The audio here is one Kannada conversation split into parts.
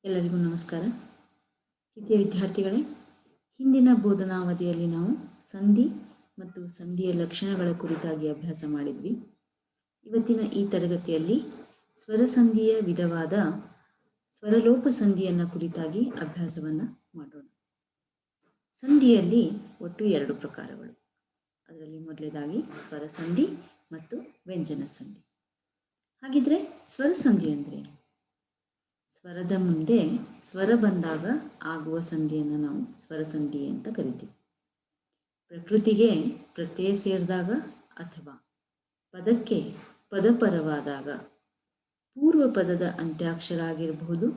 ಎಲ್ಲರಿಗೂ ನಮಸ್ಕಾರ. ಪ್ರೀತಿಯ ವಿದ್ಯಾರ್ಥಿಗಳೇ, ಹಿಂದಿನ ಬೋಧನಾವಧಿಯಲ್ಲಿ ನಾವು ಸಂಧಿ ಮತ್ತು ಸಂಧಿಯ ಲಕ್ಷಣಗಳ ಕುರಿತಾಗಿ ಅಭ್ಯಾಸ ಮಾಡಿದ್ವಿ. ಇವತ್ತಿನ ಈ ತರಗತಿಯಲ್ಲಿ ಸ್ವರಸಂಧಿಯ ವಿಧವಾದ ಸ್ವರಲೋಪ ಸಂಧಿಯನ್ನು ಕುರಿತಾಗಿ ಅಭ್ಯಾಸವನ್ನು ಮಾಡೋಣ. ಸಂಧಿಯಲ್ಲಿ ಒಟ್ಟು 2 ಪ್ರಕಾರಗಳು. ಅದರಲ್ಲಿ ಮೊದಲನೇದಾಗಿ ಸ್ವರಸಂಧಿ ಮತ್ತು ವ್ಯಂಜನ ಸಂಧಿ. ಹಾಗಿದ್ರೆ ಸ್ವರಸಂಧಿ ಅಂದರೆ ಸ್ವರದ ಮುಂದೆ ಸ್ವರ ಬಂದಾಗ ಆಗುವ ಸಂಧಿಯನ್ನು ನಾವು ಸ್ವರಸಂಧಿ ಅಂತ ಕರಿತೀವಿ. ಪ್ರಕೃತಿಗೆ ಪ್ರತ್ಯಯ ಸೇರಿದಾಗ ಅಥವಾ ಪದಕ್ಕೆ ಪದಪರವಾದಾಗ ಪೂರ್ವ ಪದದ ಅಂತ್ಯಾಕ್ಷರ ಆಗಿರಬಹುದು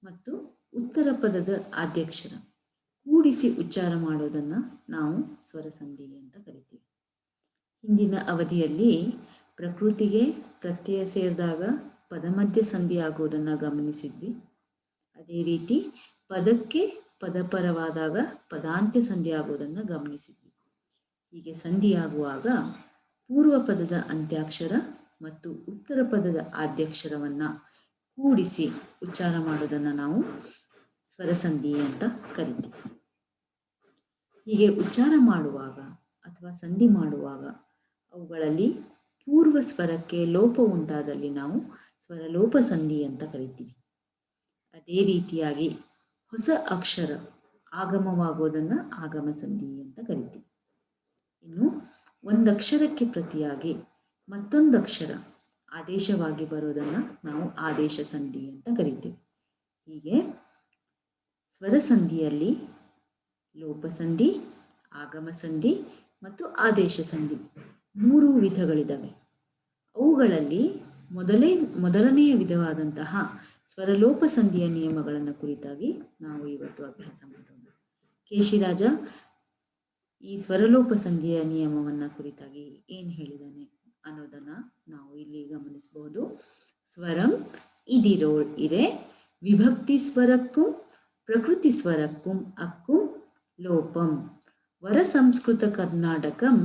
ಮತ್ತು ಉತ್ತರ ಪದದ ಆದ್ಯಕ್ಷರ ಕೂಡಿಸಿ ಉಚ್ಚಾರ ಮಾಡೋದನ್ನು ನಾವು ಸ್ವರಸಂಧಿ ಅಂತ ಕರಿತೀವಿ. ಹಿಂದಿನ ಅವಧಿಯಲ್ಲಿ ಪ್ರಕೃತಿಗೆ ಪ್ರತ್ಯಯ ಸೇರಿದಾಗ ಪದಮಧ್ಯ ಸಂಧಿ ಆಗೋದನ್ನು ಗಮನಿಸಿದ್ವಿ. ಅದೇ ರೀತಿ ಪದಕ್ಕೆ ಪದಪರವಾದಾಗ ಪದಾಂತ್ಯ ಸಂಧಿ ಆಗೋದನ್ನು ಗಮನಿಸಿದ್ವಿ. ಹೀಗೆ ಸಂಧಿಯಾಗುವಾಗ ಪೂರ್ವ ಪದದ ಅಂತ್ಯಾಕ್ಷರ ಮತ್ತು ಉತ್ತರ ಪದದ ಆದ್ಯಕ್ಷರವನ್ನು ಕೂಡಿಸಿ ಉಚ್ಚಾರ ಮಾಡೋದನ್ನು ನಾವು ಸ್ವರಸಂಧಿ ಅಂತ ಕರಿತೀವಿ. ಹೀಗೆ ಉಚ್ಚಾರ ಮಾಡುವಾಗ ಅಥವಾ ಸಂಧಿ ಮಾಡುವಾಗ ಅವುಗಳಲ್ಲಿ ಪೂರ್ವ ಸ್ವರಕ್ಕೆ ಲೋಪ ಉಂಟಾದಲ್ಲಿ ನಾವು ಸ್ವರಲೋಪ ಸಂಧಿ ಅಂತ ಕರಿತೀವಿ. ಅದೇ ರೀತಿಯಾಗಿ ಹೊಸ ಅಕ್ಷರ ಆಗಮವಾಗೋದನ್ನು ಆಗಮ ಸಂಧಿ ಅಂತ ಕರಿತೀವಿ. ಇನ್ನು ಒಂದಕ್ಷರಕ್ಕೆ ಪ್ರತಿಯಾಗಿ ಮತ್ತೊಂದು ಅಕ್ಷರ ಆದೇಶವಾಗಿ ಬರೋದನ್ನು ನಾವು ಆದೇಶ ಸಂಧಿ ಅಂತ ಕರಿತೀವಿ. ಹೀಗೆ ಸ್ವರಸಂಧಿಯಲ್ಲಿ ಲೋಪ ಸಂಧಿ, ಆಗಮ ಸಂಧಿ ಮತ್ತು ಆದೇಶ ಸಂಧಿ 3 ವಿಧಗಳಿದ್ದಾವೆ. ಅವುಗಳಲ್ಲಿ ಮೊದಲನೆಯ ವಿಧವಾದಂತಹ ಸ್ವರಲೋಪ ಸಂಧಿಯ ನಿಯಮಗಳನ್ನು ಕುರಿತಾಗಿ ನಾವು ಇವತ್ತು ಅಭ್ಯಾಸ ಮಾಡೋಣ. ಕೇಶಿರಾಜ ಈ ಸ್ವರಲೋಪ ಸಂಧಿಯ ನಿಯಮವನ್ನು ಕುರಿತಾಗಿ ಏನು ಹೇಳಿದ್ದಾನೆ ಅನ್ನೋದನ್ನು ನಾವು ಇಲ್ಲಿ ಗಮನಿಸಬಹುದು. ಸ್ವರಂ ಇದಿರೋಳ್ ಇರೆ ವಿಭಕ್ತಿ ಸ್ವರಕ್ಕೂ ಪ್ರಕೃತಿ ಸ್ವರಕ್ಕೂ ಅಕ್ಕೂ ಲೋಪಂ ವರ ಸಂಸ್ಕೃತ ಕರ್ನಾಟಕಂ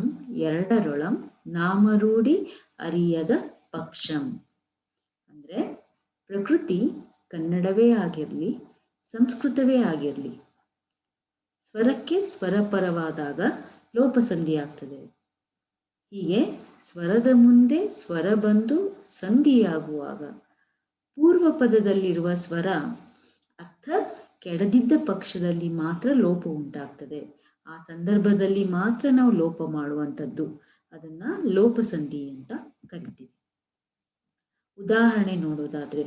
ಎರಡರೊಳಂ ನಾಮರೂಢಿ ಅರಿಯದ ಪಕ್ಷಂ. ಅಂದರೆ ಪ್ರಕೃತಿ ಕನ್ನಡವೇ ಆಗಿರಲಿ, ಸಂಸ್ಕೃತವೇ ಆಗಿರಲಿ, ಸ್ವರಕ್ಕೆ ಸ್ವರಪರವಾದಾಗ ಲೋಪಸಂಧಿ ಆಗ್ತದೆ. ಹೀಗೆ ಸ್ವರದ ಮುಂದೆ ಸ್ವರ ಬಂದು ಸಂಧಿಯಾಗುವಾಗ ಪೂರ್ವ ಪದದಲ್ಲಿರುವ ಸ್ವರ ಅರ್ಥ ಕೆಡದಿದ್ದ ಪಕ್ಷದಲ್ಲಿ ಮಾತ್ರ ಲೋಪ ಉಂಟಾಗ್ತದೆ. ಆ ಸಂದರ್ಭದಲ್ಲಿ ಮಾತ್ರ ನಾವು ಲೋಪ ಮಾಡುವಂಥದ್ದು, ಅದನ್ನು ಲೋಪಸಂಧಿ ಅಂತ ಕರಿತೀವಿ. ಉದಾಹರಣೆ ನೋಡೋದಾದ್ರೆ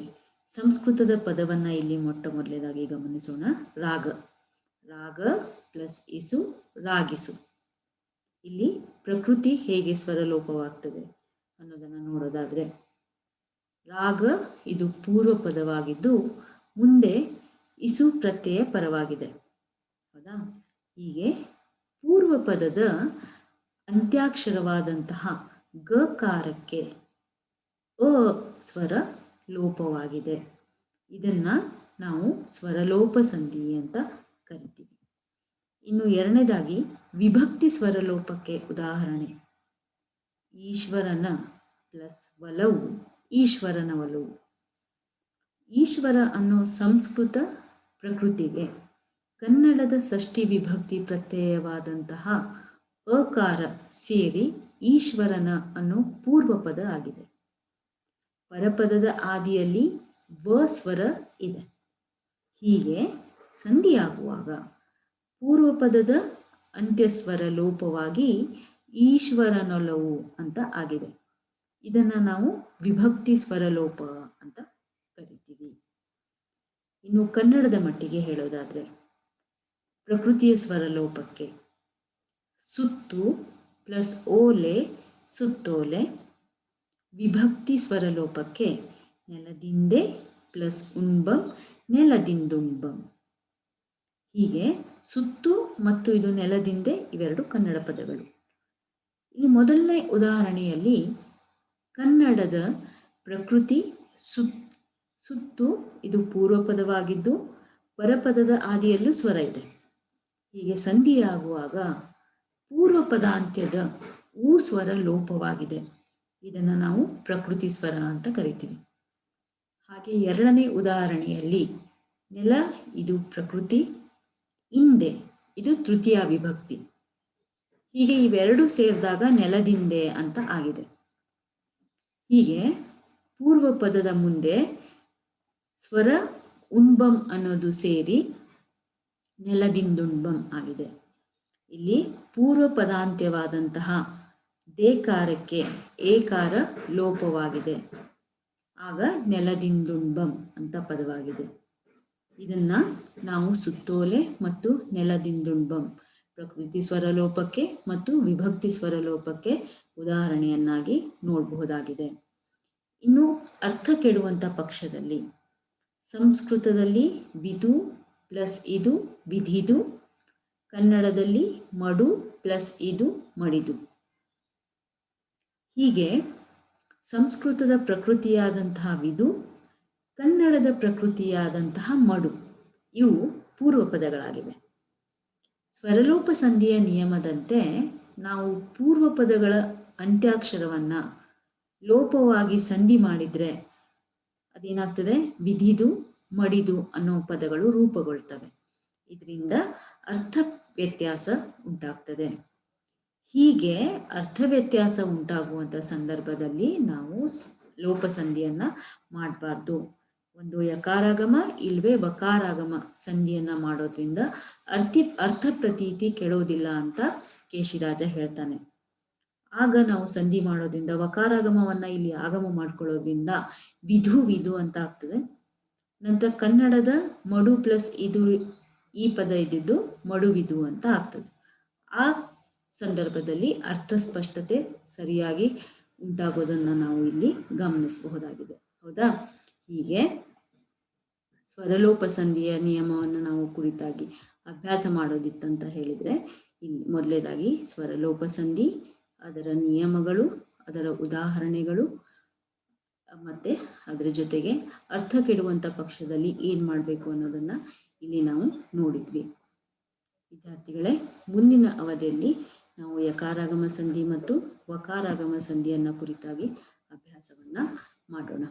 ಸಂಸ್ಕೃತದ ಪದವನ್ನು ಇಲ್ಲಿ ಮೊಟ್ಟ ಮೊದಲನೇದಾಗಿ ಗಮನಿಸೋಣ. ರಾಗ, ರಾಗ ಪ್ಲಸ್ ಇಸು ರಾಗಿಸು. ಇಲ್ಲಿ ಪ್ರಕೃತಿ ಹೇಗೆ ಸ್ವರಲೋಪವಾಗ್ತದೆ ಅನ್ನೋದನ್ನು ನೋಡೋದಾದ್ರೆ, ರಾಗ ಇದು ಪೂರ್ವ ಪದವಾಗಿದ್ದು ಮುಂದೆ ಇಸು ಪ್ರತ್ಯಯ ಪರವಾಗಿದೆ, ಹೌದಾ? ಹೀಗೆ ಪೂರ್ವ ಪದದ ಅಂತ್ಯಾಕ್ಷರವಾದಂತಹ ಗಕಾರಕ್ಕೆ ಅ ಸ್ವರ ಲೋಪವಾಗಿದೆ. ಇದನ್ನ ನಾವು ಸ್ವರಲೋಪ ಸಂಧಿ ಅಂತ ಕರಿತೀವಿ. ಇನ್ನು ಎರಡನೇದಾಗಿ ವಿಭಕ್ತಿ ಸ್ವರಲೋಪಕ್ಕೆ ಉದಾಹರಣೆ ಈಶ್ವರನ ಪ್ಲಸ್ ಒಲವು ಈಶ್ವರನ ಒಲವು. ಈಶ್ವರ ಅನ್ನೋ ಸಂಸ್ಕೃತ ಪ್ರಕೃತಿಗೆ ಕನ್ನಡದ ಷಷ್ಠಿ ವಿಭಕ್ತಿ ಪ್ರತ್ಯಯವಾದಂತಹ ಅಕಾರ ಸೇರಿ ಈಶ್ವರನ ಅನ್ನೋ ಪೂರ್ವ ಪದ ಆಗಿದೆ. ಪರಪದದ ಆದಿಯಲ್ಲಿ ವ ಸ್ವರ ಇದೆ. ಹೀಗೆ ಸಂಧಿಯಾಗುವಾಗ ಪೂರ್ವ ಪದದ ಅಂತ್ಯಸ್ವರ ಲೋಪವಾಗಿ ಈಶ್ವರನೊಲವು ಅಂತ ಆಗಿದೆ. ಇದನ್ನು ನಾವು ವಿಭಕ್ತಿ ಸ್ವರಲೋಪ ಅಂತ ಕರಿತೀವಿ. ಇನ್ನು ಕನ್ನಡದ ಮಟ್ಟಿಗೆ ಹೇಳೋದಾದ್ರೆ ಪ್ರಕೃತಿಯ ಸ್ವರಲೋಪಕ್ಕೆ ಸುತ್ತು ಪ್ಲಸ್ ಓಲೆ ಸುತ್ತೋಲೆ. ವಿಭಕ್ತಿ ಸ್ವರಲೋಪಕ್ಕೆ ನೆಲದಿಂದೆ ಪ್ಲಸ್ ಉಣ್ಬಂ ನೆಲದಿಂದುಣ್ಬಂ. ಹೀಗೆ ಸುತ್ತು ಮತ್ತು ಇದು ನೆಲದಿಂದೆ ಇವೆರಡು ಕನ್ನಡ ಪದಗಳು. ಇಲ್ಲಿ ಮೊದಲನೇ ಉದಾಹರಣೆಯಲ್ಲಿ ಕನ್ನಡದ ಪ್ರಕೃತಿ ಸುತ್ತು ಇದು ಪೂರ್ವ ಪದವಾಗಿದ್ದು ಪರಪದದ ಆದಿಯಲ್ಲೂ ಸ್ವರ ಇದೆ. ಹೀಗೆ ಸಂಧಿಯಾಗುವಾಗ ಪೂರ್ವ ಪದಾಂತ್ಯದ ಊ ಸ್ವರ ಲೋಪವಾಗಿದೆ. ಇದನ್ನು ನಾವು ಪ್ರಕೃತಿ ಸ್ವರ ಅಂತ ಕರಿತೀವಿ. ಹಾಗೆ ಎರಡನೇ ಉದಾಹರಣೆಯಲ್ಲಿ ನೆಲ ಇದು ಪ್ರಕೃತಿ, ಇಂದೆ ಇದು ತೃತೀಯ ವಿಭಕ್ತಿ. ಹೀಗೆ ಇವೆರಡು ಸೇರಿದಾಗ ನೆಲದಿಂದೆ ಅಂತ ಆಗಿದೆ. ಹೀಗೆ ಪೂರ್ವ ಪದದ ಮುಂದೆ ಸ್ವರ ಉಣ್ಬಂ ಅನ್ನೋದು ಸೇರಿ ನೆಲದಿಂದುಣ್ಬಂ ಆಗಿದೆ. ಇಲ್ಲಿ ಪೂರ್ವ ಪದಾಂತ್ಯವಾದಂತಹ ದೇಕಾರಕ್ಕೆ ಏಕಾರ ಲೋಪವಾಗಿದೆ. ಆಗ ನೆಲದಿಂದುಣ್ಬಂ ಅಂತ ಪದವಾಗಿದೆ. ಇದನ್ನ ನಾವು ಸುತ್ತೋಲೆ ಮತ್ತು ನೆಲದಿಂದುಣ್ಬಂ ಪ್ರಕೃತಿ ಸ್ವರಲೋಪಕ್ಕೆ ಮತ್ತು ವಿಭಕ್ತಿ ಸ್ವರಲೋಪಕ್ಕೆ ಉದಾಹರಣೆಯನ್ನಾಗಿ ನೋಡಬಹುದಾಗಿದೆ. ಇನ್ನು ಅರ್ಥ ಕೆಡುವಂಥ ಪಕ್ಷದಲ್ಲಿ ಸಂಸ್ಕೃತದಲ್ಲಿ ವಿದು ಪ್ಲಸ್ ಇದು ವಿಧಿದು, ಕನ್ನಡದಲ್ಲಿ ಮಡು ಪ್ಲಸ್ ಇದು ಮಡಿದು. ಹೀಗೆ ಸಂಸ್ಕೃತದ ಪ್ರಕೃತಿಯಾದಂತಹ ವಿದು, ಕನ್ನಡದ ಪ್ರಕೃತಿಯಾದಂತಹ ಮಡು ಇವು ಪೂರ್ವ ಪದಗಳಾಗಿವೆ. ಸ್ವರಲೋಪ ಸಂಧಿಯ ನಿಯಮದಂತೆ ನಾವು ಪೂರ್ವ ಪದಗಳ ಅಂತ್ಯಾಕ್ಷರವನ್ನ ಲೋಪವಾಗಿ ಸಂಧಿ ಮಾಡಿದ್ರೆ ಅದೇನಾಗ್ತದೆ, ವಿಧಿದು ಮಡಿದು ಅನ್ನೋ ಪದಗಳು ರೂಪುಗೊಳ್ತವೆ. ಇದರಿಂದ ಅರ್ಥ ವ್ಯತ್ಯಾಸ ಉಂಟಾಗ್ತದೆ. ಹೀಗೆ ಅರ್ಥ ವ್ಯತ್ಯಾಸ ಉಂಟಾಗುವಂಥ ಸಂದರ್ಭದಲ್ಲಿ ನಾವು ಲೋಪಸಂಧಿಯನ್ನ ಮಾಡಬಾರ್ದು. ಒಂದು ಯಕಾರಾಗಮ ಇಲ್ವೇ ವಕಾರಾಗಮ ಸಂಧಿಯನ್ನ ಮಾಡೋದ್ರಿಂದ ಅರ್ಥ ಪ್ರತೀತಿ ಕೆಡೋದಿಲ್ಲ ಅಂತ ಕೇಶಿರಾಜ ಹೇಳ್ತಾನೆ. ಆಗ ನಾವು ಸಂಧಿ ಮಾಡೋದ್ರಿಂದ ವಕಾರಾಗಮವನ್ನ ಇಲ್ಲಿ ಆಗಮ ಮಾಡ್ಕೊಳ್ಳೋದ್ರಿಂದ ವಿಧು ಅಂತ ಆಗ್ತದೆ. ನಂತರ ಕನ್ನಡದ ಮಡು ಪ್ಲಸ್ ಇದು ಈ ಪದ ಇದ್ದಿದ್ದು ಮಡುವಿದು ಅಂತ ಆಗ್ತದೆ. ಆ ಸಂದರ್ಭದಲ್ಲಿ ಅರ್ಥ ಸ್ಪಷ್ಟತೆ ಸರಿಯಾಗಿ ಉಂಟಾಗೋದನ್ನ ನಾವು ಇಲ್ಲಿ ಗಮನಿಸಬಹುದಾಗಿದೆ. ಹೌದಾ? ಹೀಗೆ ಸ್ವರಲೋಪ ಸಂಧಿಯ ನಿಯಮವನ್ನು ನಾವು ಕುರಿತಾಗಿ ಅಭ್ಯಾಸ ಮಾಡೋದಿತ್ತಂತ ಹೇಳಿದ್ರೆ, ಇಲ್ಲಿ ಮೊದಲೇದಾಗಿ ಸ್ವರಲೋಪ ಸಂಧಿ, ಅದರ ನಿಯಮಗಳು, ಅದರ ಉದಾಹರಣೆಗಳು, ಮತ್ತೆ ಅದರ ಜೊತೆಗೆ ಅರ್ಥ ಕೆಡುವಂಥ ಪಕ್ಷದಲ್ಲಿ ಏನು ಮಾಡಬೇಕು ಅನ್ನೋದನ್ನ ಇಲ್ಲಿ ನಾವು ನೋಡಿದ್ವಿ. ವಿದ್ಯಾರ್ಥಿಗಳೇ, ಮುಂದಿನ ಅವಧಿಯಲ್ಲಿ ನಾವು ಯಕಾರಾಗಮ ಸಂಧಿ ಮತ್ತು ವಕಾರಾಗಮ ಸಂಧಿಯನ್ನ ಕುರಿತಾಗಿ ಅಭ್ಯಾಸವನ್ನ ಮಾಡೋಣ.